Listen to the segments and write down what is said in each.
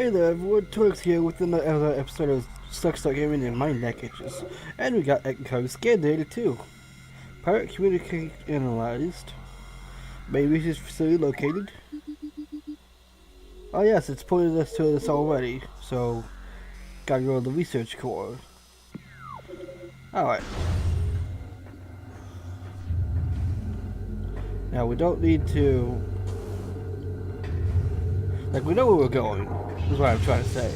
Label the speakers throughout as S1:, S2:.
S1: Hey there everyone, Torx here with another episode of Stuck Gaming and My Neck Itches. And we got encode scan data too. Pirate communicate analyzed. Main research facility located. Oh yes, it's pointed us to this already, so gotta go to the research core. Alright. Now we don't need to... Like, we know where we're going, is what I'm trying to say.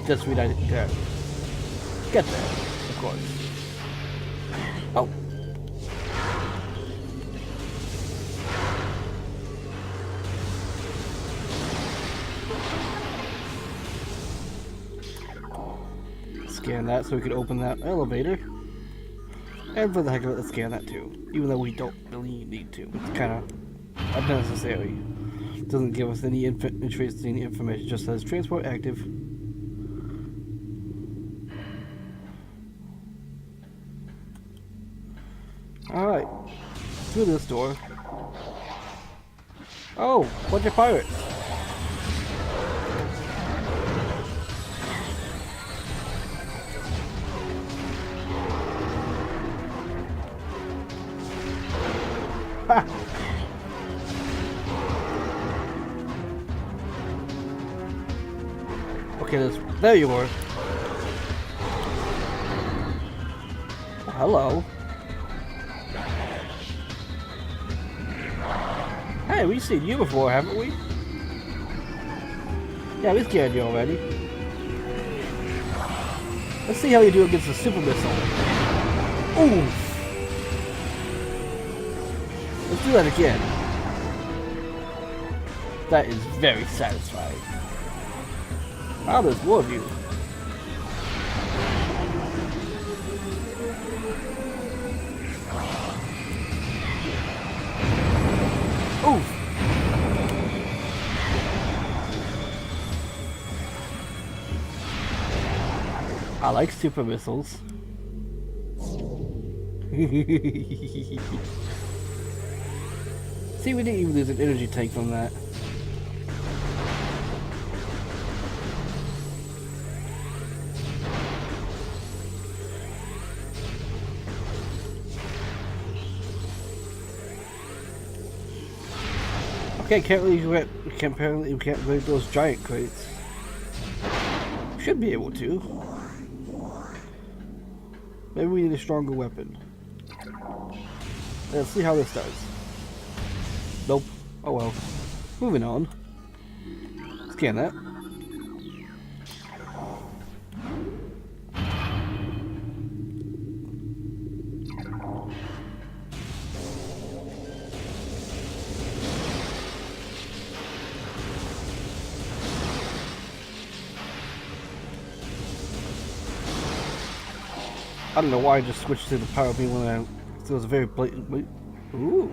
S1: Just we need to get there, of course. Oh! Scan that so we can open that elevator. And for the heck of it, let's scan that too. Even though we don't really need to. It's kind of unnecessary. Doesn't give us any interesting information, just says transport active. Alright. Through this door. Oh, bunch of pirates. Ha! Okay, there you are. Hello. Hey, we've seen you before, haven't we? Yeah, we scared you already. Let's see how you do against the super missile. Ooh! Let's do that again. That is very satisfying. Wow, there's more of you. Oof! I like super missiles. See, we didn't even lose an energy tank from that. Okay, apparently we can't raid those giant crates. Should be able to. Maybe we need a stronger weapon. Let's see how this does. Nope. Oh well. Moving on. Scan that. I don't know why I just switched to the power beam when it was a very blatant. Wait. Ooh.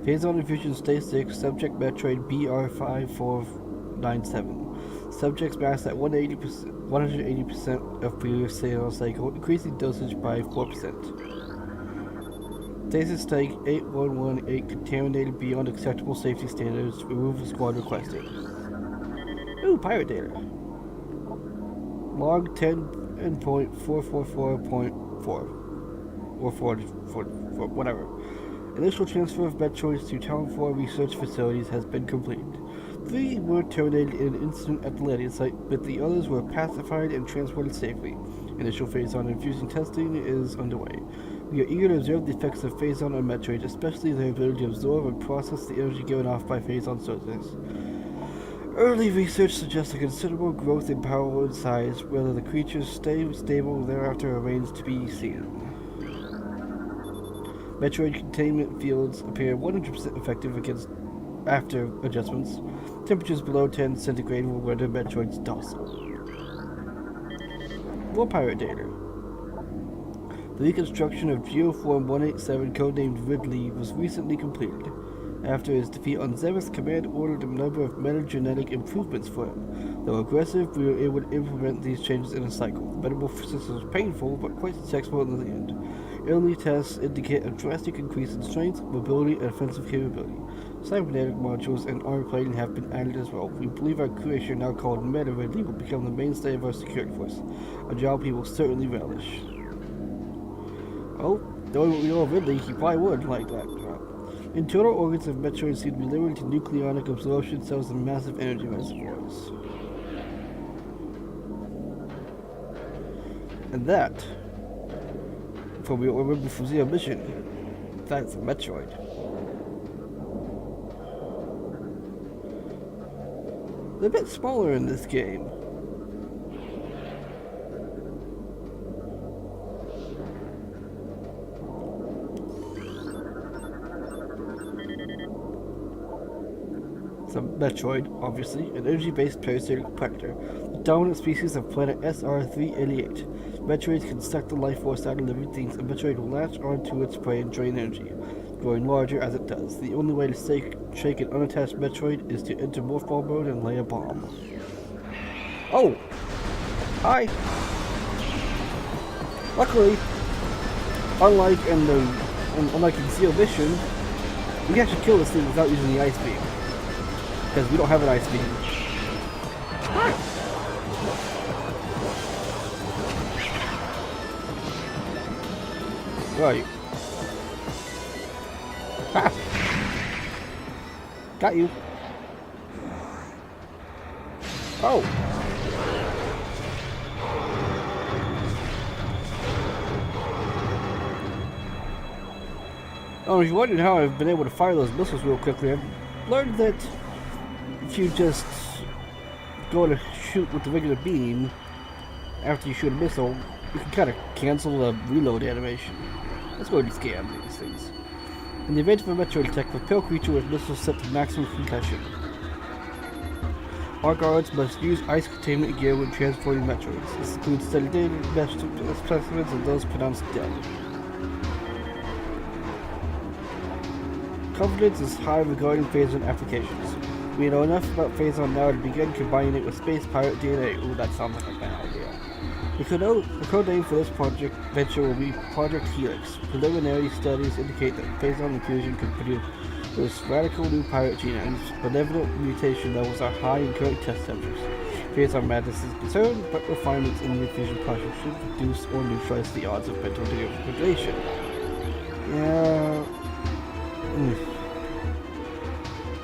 S1: Phase on infusion stay 6, subject Metroid BR5497. Subject's mass at 180% of previous sale cycle, increasing dosage by 4%. Stasis tank 8118 contaminated beyond acceptable safety standards. Removal squad requested. Ooh, pirate data. Log 10.444.4 or 4, whatever. Initial transfer of Metroids to Tallon IV research facilities has been completed. 3 were terminated in an incident at the landing site, but the others were pacified and transported safely. Initial phase-on infusing testing is underway. We are eager to observe the effects of phase-on on Metroids, especially their ability to absorb and process the energy given off by phase-on sources. Early research suggests a considerable growth in power and size. Whether the creatures stay stable thereafter remains to be seen. Metroid containment fields appear 100% effective against after adjustments. Temperatures below 10 centigrade will render Metroids docile. More pirate data. The reconstruction of Geoform 187, codenamed Ridley, was recently completed. After his defeat on Zereth, Command ordered a number of metagenetic improvements for him. Though aggressive, we were able to implement these changes in a cycle. The metamorphosis was painful, but quite successful in the end. Early tests indicate a drastic increase in strength, mobility, and offensive capability. Cybernetic modules and armor plating have been added as well. We believe our creation, now called Metroid, will become the mainstay of our security force, a job he will certainly relish. Oh, knowing what we know of Ridley, he probably would like that. Internal organs of Metroid seem to be limited to nucleonic absorption cells and massive energy reservoirs. And that, from what we remember from Zero Mission, that's a Metroid. They're a bit smaller in this game. It's a Metroid, obviously, an energy-based parasitic predator, the dominant species of planet SR-388. Metroids can suck the life force out of living things, and Metroid will latch onto its prey and drain energy, growing larger as it does. The only way to shake an unattached Metroid is to enter morphball mode and lay a bomb. Oh! Hi! Luckily, unlike in Zero Mission, we can actually kill this thing without using the ice beam. Because we don't have an ice beam. Where are you? Ha! Got you. Oh! Oh, if you're wondering how I've been able to fire those missiles real quickly, I've learned that if you just go to shoot with the regular beam after you shoot a missile, you can kind of cancel the reload animation. That's going to scam these things. In the event of a Metroid attack, the pale creature with missiles set to maximum concussion. Our guards must use ice containment gear when transporting Metroids. This includes sedated specimens and those pronounced dead. Confidence is high regarding Phazon applications. We know enough about Phazon now to begin combining it with Space Pirate DNA. Ooh, that sounds like a bad idea. The code name for this project venture will be Project Helix. Preliminary studies indicate that Phazon infusion could produce radical new pirate genomes. Benevolent mutation levels are high in current test temperatures. Phazon madness is concerned, but refinements in the infusion process should reduce or neutralize the odds of mental degradation. Yeah.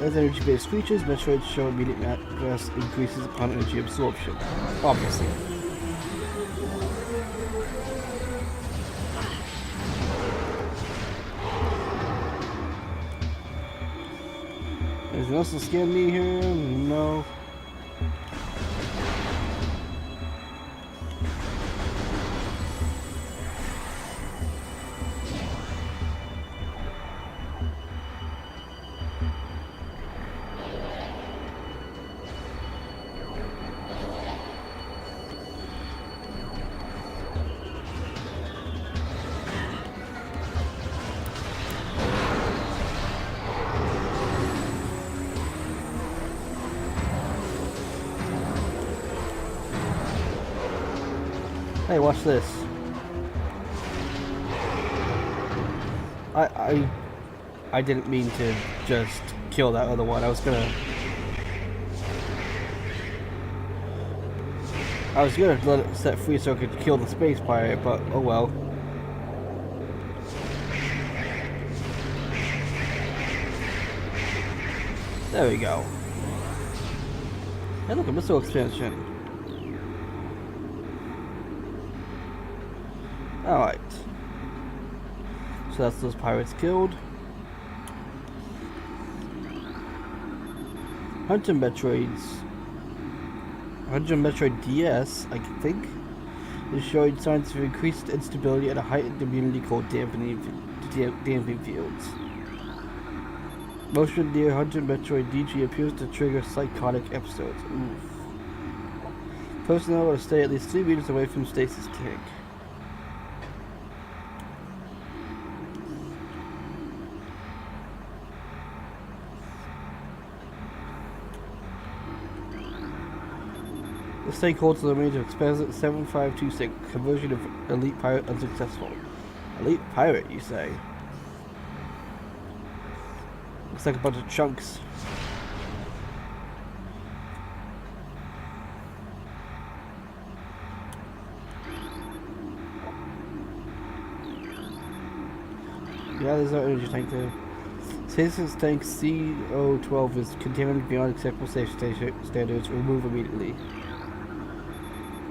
S1: As energy-based creatures, Metroids show immediate mass increases upon energy absorption. Obviously. Anything else to scare me here? No. Hey, watch this. I didn't mean to just kill that other one. I was gonna let it set free so I could kill the space pirate, but oh well. There we go. Hey, look, a missile expansion. Alright. So that's those pirates killed. Hunter Metroid DS, I think, is showing signs of increased instability at a heightened immunity called damping fields. Motion near Hunter Metroid DG appears to trigger psychotic episodes. Oof. Personnel will stay at least 3 meters away from stasis tank. The stake holds the range of expansion 7526. Conversion of elite pirate unsuccessful. Elite pirate, you say? Looks like a bunch of chunks. Yeah, there's no energy tank there. Stasis tank CO12 is contaminated beyond acceptable safety standards. Remove immediately.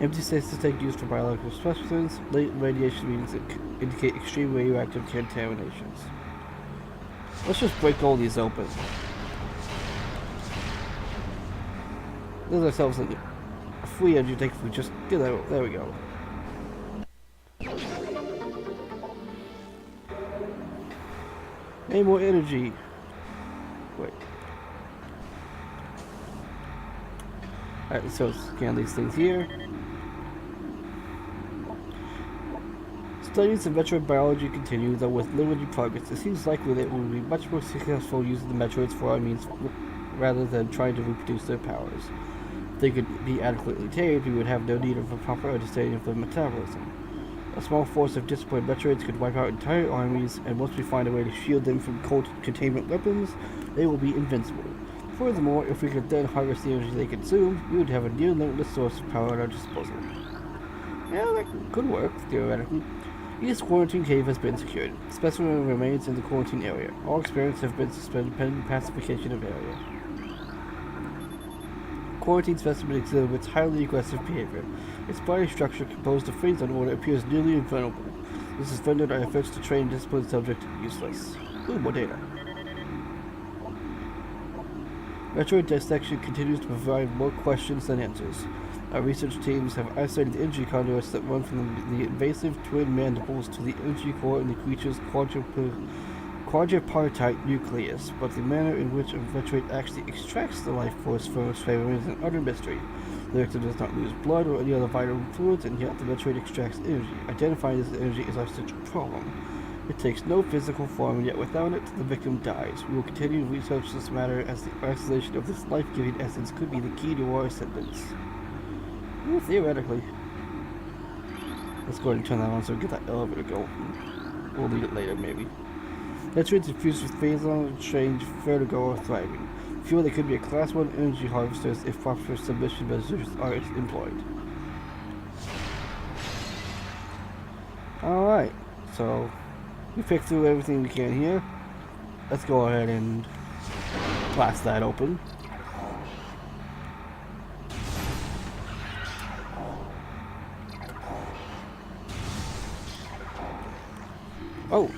S1: Empty stasis tank used for biological specimens. Latent radiation readings indicate extreme radioactive contaminations. Let's just break all these open. There's ourselves a free energy tank if we just get that. There we go. Any more energy? Wait. Alright, so scan these things here. Studies of Metroid biology continue, though with limited progress. It seems likely that we will be much more successful using the Metroids for our means rather than trying to reproduce their powers. If they could be adequately tamed, we would have no need of a proper understanding of their metabolism. A small force of disciplined Metroids could wipe out entire armies, and once we find a way to shield them from cold containment weapons, they will be invincible. Furthermore, if we could then harvest the energy they consume, we would have a near limitless source of power at our disposal. Yeah, that could work, theoretically. East Quarantine Cave has been secured. Specimen remains in the quarantine area. All experiments have been suspended pending pacification of area. Quarantine specimen exhibits highly aggressive behavior. Its body structure, composed of freeze on order, appears nearly invulnerable. This has rendered our efforts to train disciplined subject useless. Ooh, more data. Metroid dissection continues to provide more questions than answers. Our research teams have isolated the energy conduits that run from the invasive twin mandibles to the energy core in the creature's quadripartite nucleus, but the manner in which a Metroid actually extracts the life force from its remains an utter mystery. The victim does not lose blood or any other vital fluids, and yet the Metroid extracts energy. Identifying this energy is our central problem. It takes no physical form, and yet without it, the victim dies. We will continue to research this matter, as the isolation of this life-giving essence could be the key to our ascendance. Well, theoretically. Let's go ahead and turn that on so we get that elevator going. We'll need it later, maybe. Metroids infused with phason, change, vertigo, or thriving. Feel they could be a class 1 energy harvesters if proper submission measures are employed. Alright, so we picked through everything we can here. Let's go ahead and blast that open. Oh!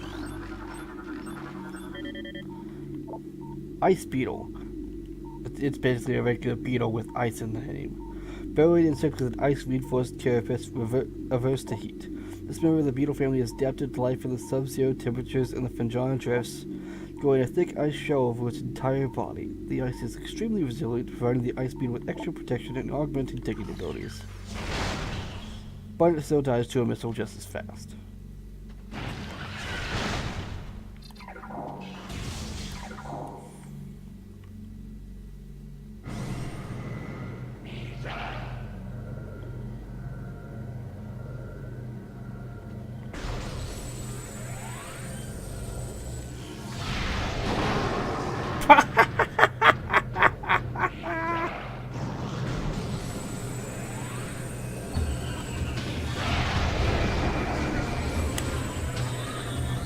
S1: Ice beetle. It's basically a regular beetle with ice in the name. Burrowing insect with an ice-reinforced carapace averse to heat. This member of the beetle family is adapted to life in the sub-zero temperatures in the Finjan drifts, growing a thick ice shell over its entire body. The ice is extremely resilient, providing the ice beetle with extra protection and augmenting digging abilities. But it still dies to a missile just as fast.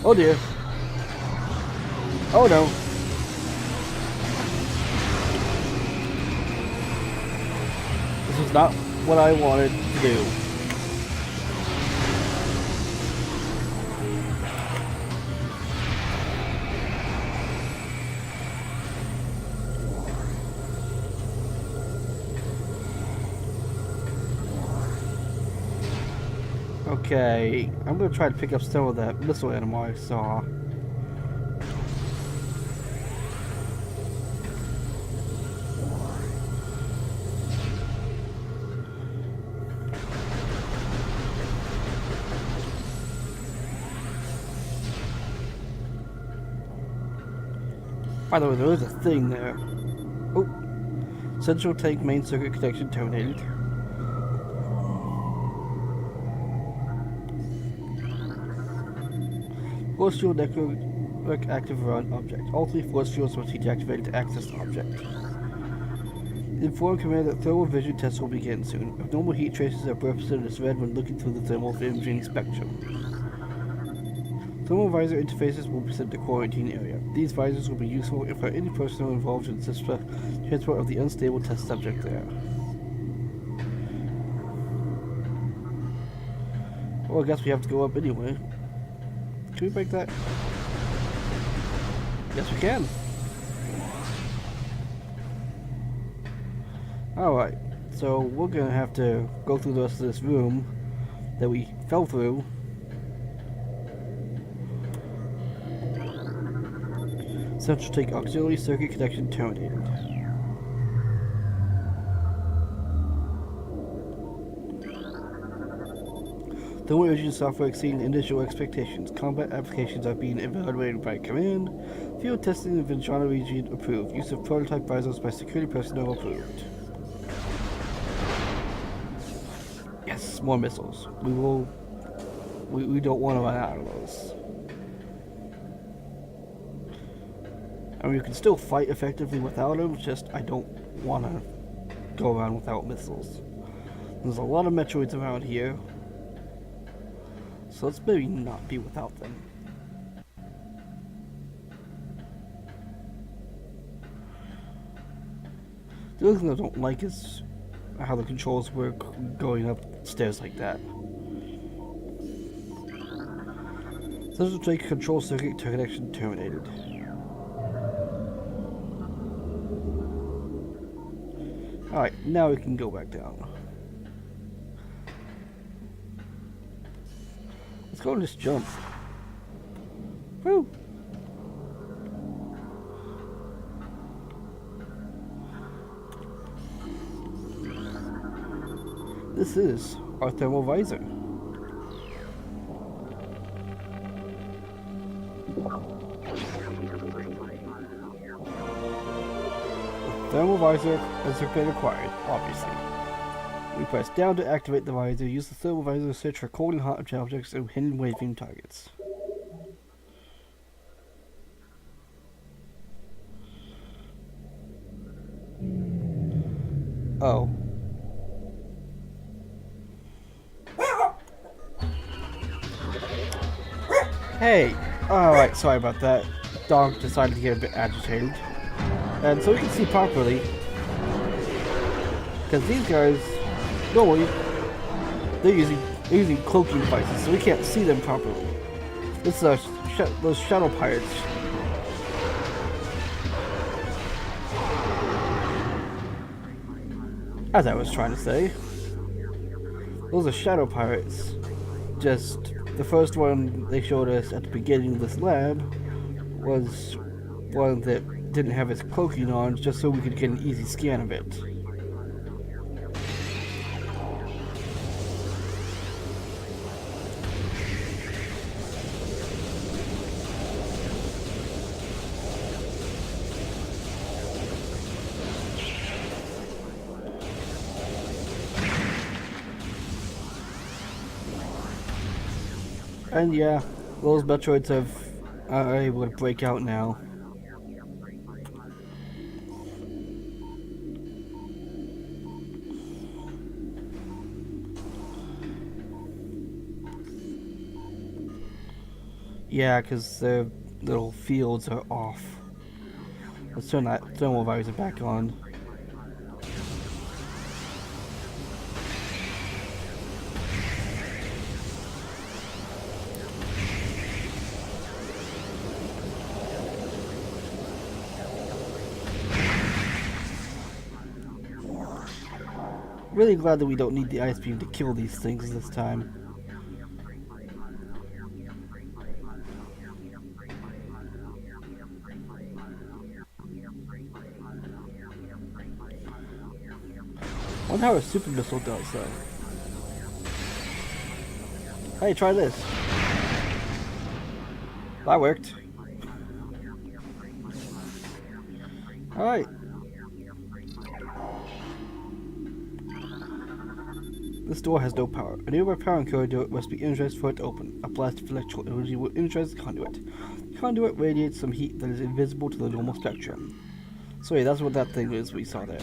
S1: Oh dear. Oh no. This is not what I wanted to do. Okay, I'm gonna try to pick up some of that missile animal I saw. By the way, there is a thing there. Oh, central tank main circuit connection terminated. Force field network network active around object. All 3 force fields must be deactivated to access the object. Inform command that thermal vision tests will begin soon. Abnormal heat traces are represented as red when looking through the thermal imaging spectrum. Thermal visor interfaces will be sent to quarantine area. These visors will be useful if there are any personnel involved in the transport of the unstable test subject there. Well, I guess we have to go up anyway. Can we break that? Yes, we can. Alright, so we're gonna have to go through the rest of this room that we fell through. Central take auxiliary circuit connection terminated. Thermal imaging software exceeding initial expectations. Combat applications are being evaluated by command. Field testing in Ventrana region approved. Use of prototype visors by security personnel approved. Yes, more missiles. We don't want to run out of those. I mean, you can still fight effectively without them, just I don't want to go around without missiles. There's a lot of Metroids around here, so let's maybe not be without them. The other thing I don't like is how the controls work going up stairs like that. Central take control circuit connection terminated. Alright, now we can go back down. Let's go and just jump. Woo! This is our thermal visor. Thermal visor has been acquired, obviously. We press down to activate the visor. Use the thermal visor to search for cold and hot objects and hidden waving targets. Oh. Hey! Alright, sorry about that. Dog decided to get a bit agitated. And so we can see properly, because these guys, normally, they're using cloaking devices, so we can't see them properly. This is those shadow pirates. As I was trying to say, those are shadow pirates. Just the first one they showed us at the beginning of this lab was one that didn't have its cloaking on, just so we could get an easy scan of it. And yeah, those Metroids are able to break out now. Yeah, because their little fields are off. Let's turn that thermal visor back on. Really glad that we don't need the ice beam to kill these things this time. I wonder how a super missile does though. Hey, try this. That worked. Alright. This door has no power. A nearby power encoder door must be energized for it to open. A blast of electrical energy will energize the conduit. conduit radiates some heat that is invisible to the normal spectrum. So yeah, that's what that thing is we saw there.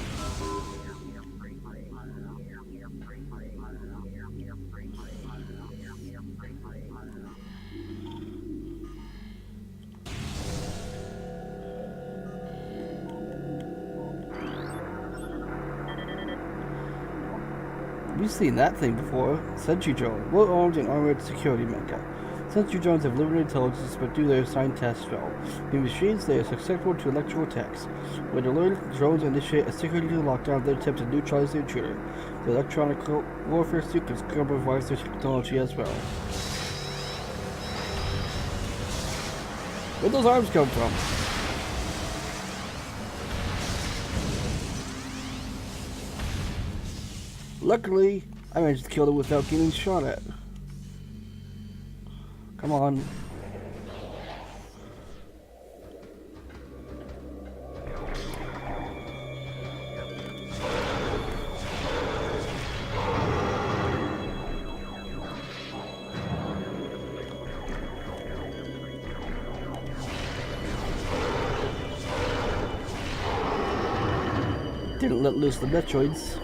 S1: We've seen that thing before. Sentry drone. Well-armed and armored security mecha. Sentry drones have limited intelligence but do their assigned tasks well. In machines, they are susceptible to electrical attacks. When alerted, drones initiate a security lockdown of their attempt to neutralize the intruder. The electronic warfare suit can scrub visor technology as well. Where'd those arms come from? Luckily, I managed to kill them without getting shot at. Come on. Didn't let loose the Metroids.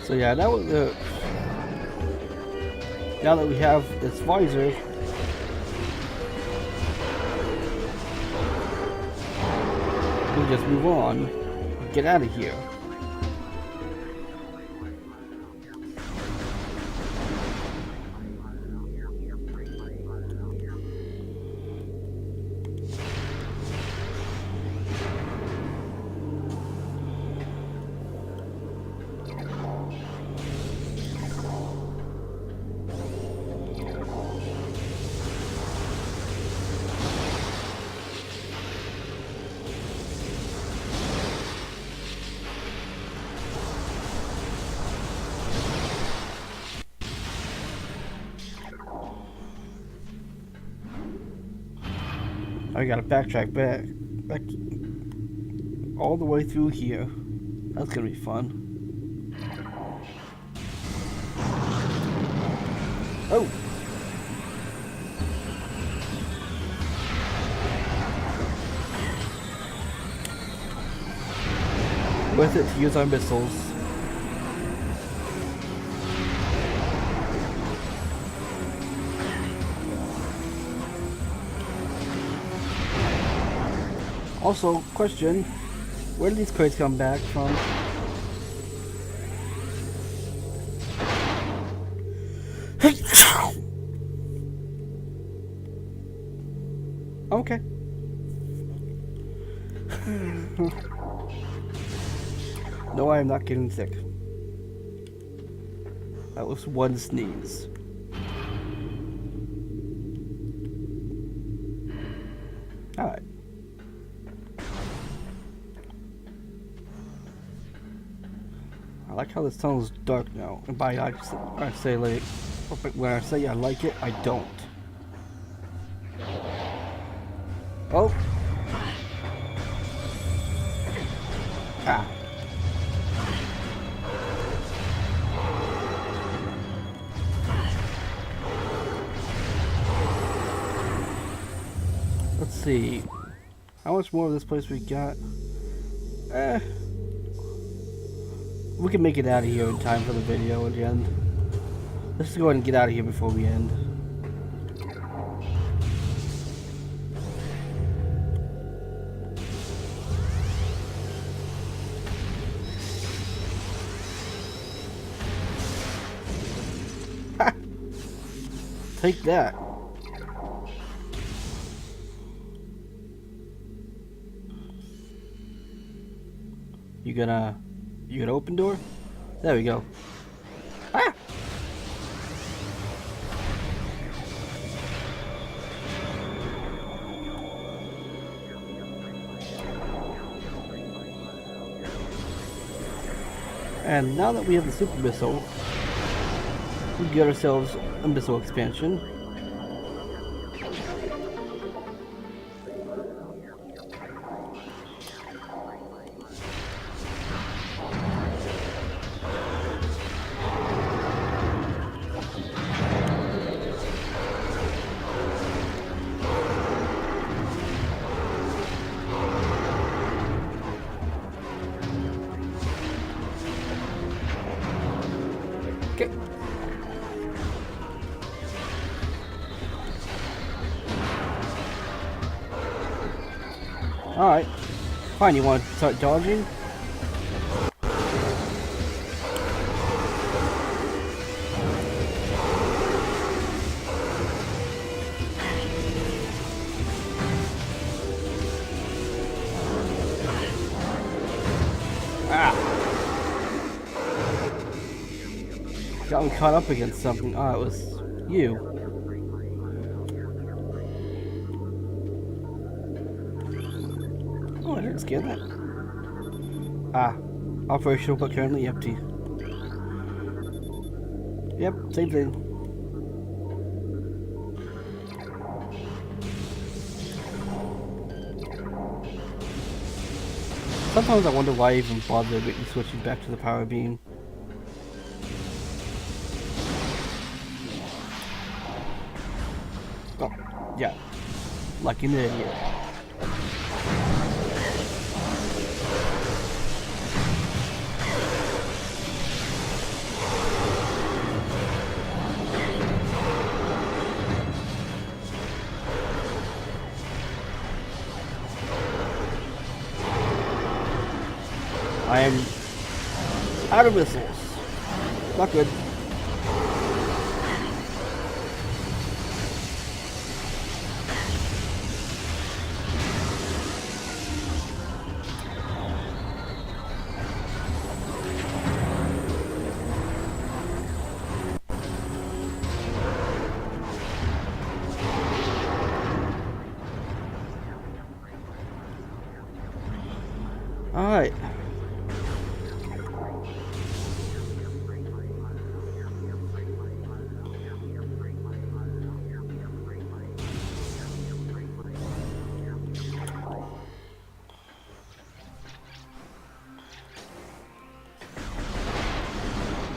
S1: So yeah, that was the. Now that we have this visor, we just move on, get out of here. I gotta backtrack back all the way through here. That's gonna be fun. Oh! Worth it to use our missiles. Also, question, where did these crates come back from? Okay. No, I am not getting sick. That was one sneeze. Alright. I like how this tunnel is dark now. And by I say like, when I say I like it, I don't. Oh. Ah. Let's see. How much more of this place we got? We can make it out of here in time for the video at the end. Let's go ahead and get out of here before we end. Ha! Take that. You gonna open door? There we go. Ah! And now that we have the super missile, we get ourselves a missile expansion. Okay. Alright. Fine, you want to start dodging? Ah! Got me caught up against something. Ah, it was you. Oh, I didn't scan that. Ah, operational but currently empty. Yep, same thing. Sometimes I wonder why I even bothered with switching back to the power beam. Oh, yeah. Like an idiot. I am out of missiles. Not good. Alright.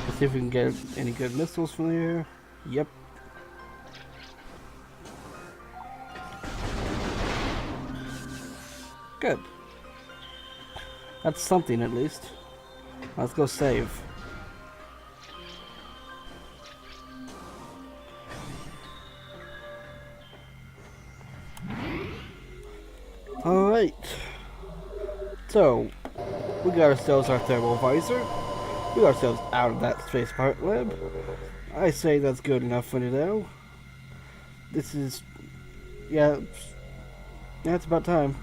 S1: Let's see if we can get any good missiles from here. Yep. Good. That's something at least. Let's go save. Alright. So, we got ourselves our thermal visor. We got ourselves out of that space part lab. I say that's good enough for now. This is... yeah, it's about time.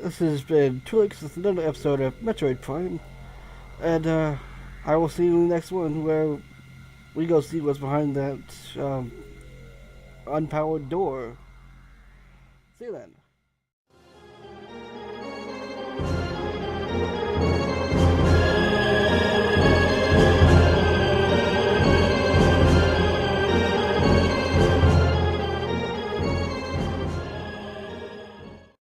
S1: This has been 2 weeks with another episode of Metroid Prime. And, I will see you in the next one where we go see what's behind that, unpowered door. See you then.